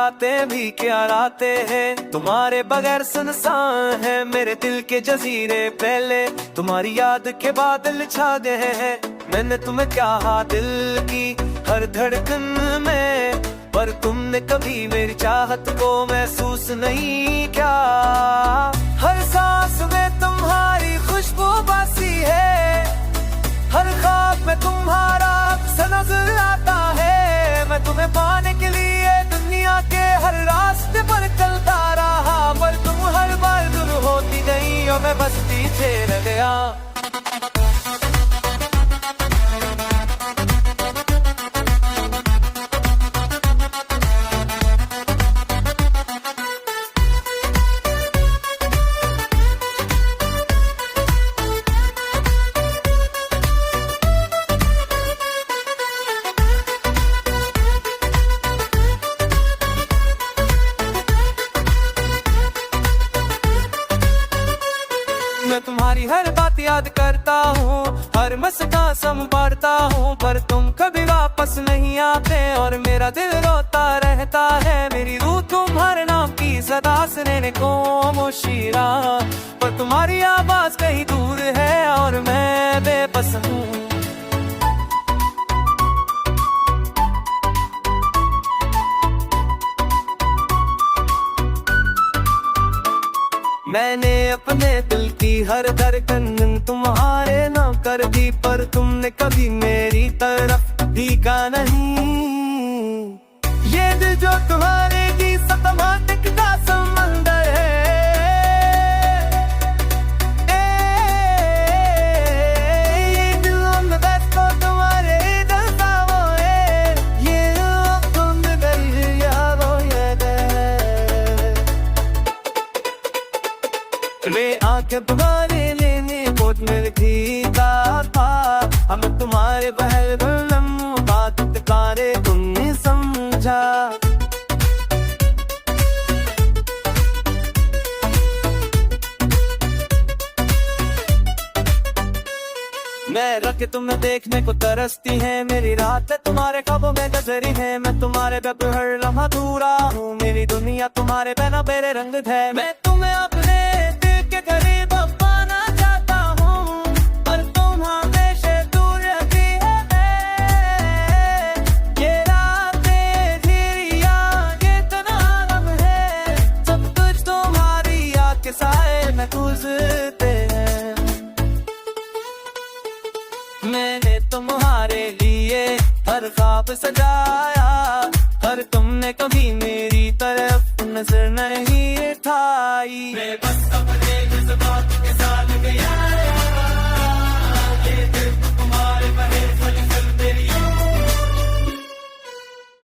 रातें भी क्या रातें हैं, तुम्हारे बगैर सुनसान है मेरे दिल के जजीरे। पहले तुम्हारी याद के बादल छा गए हैं, मैंने तुम्हें चाहा दिल की हर धड़कन में, पर तुमने कभी मेरी चाहत को महसूस नहीं क्या। हर सांस में तुम्हारी खुशबू बसी है, हर ख्वाब में तुम्हारा अक्स नजर आता है। मैं तुम्हें पाने के लिए दुनिया के हर रास्ते पर चलता रहा, पर तुम हर बार दूर होती गई और मैं बस पीछे रह गया। मैं तुम्हारी हर बात याद करता हूँ, हर मस्का संभालता हूँ, पर तुम कभी वापस नहीं आते और मेरा दिल रोता रहता है। मेरी रूह तुम्हारे नाम की सदा सुनने को मुशीरा, पर तुम्हारी आवाज कहीं दूर है और मैं बेबस हूँ। मैंने अपने दिल की हर धड़कन तुम्हारे नाम कर दी, पर तुमने कभी मेरी तरफ देखा नहीं। ये दिल जो तुम्हारे की सतमाटिक का समंदर है, ये दिल में बैठो तुम्हारे दर्दा वो है, ये तुम दरिया वो याद है। रे आंखें तुम्हारे लेने बहुत मिलती था, हम तुम्हारे बहल बात कारे तुमने समझा। मैं रख तुम्हें देखने को तरसती है, मेरी रातें तुम्हारे ख्वाबों में गुजरी है। मैं तुम्हारे पे हर लम्हा अधूरा हूँ, मेरी दुनिया तुम्हारे बिना बेरे रंग है। मैं तुम्हें अपने दिल के करीब पाना चाहता हूँ, पर तुम हमेशा दूर रहती है। ये रातें धीरिया ये तनाव है, सब कुछ तुम्हारी याद के साए में गुजरते हैं। मैंने तुम्हारे लिए हर ख्वाब सजाया, पर तुमने कभी मेरी तरफ नजर नहीं उठाई। मैं बस अपने जज्बात के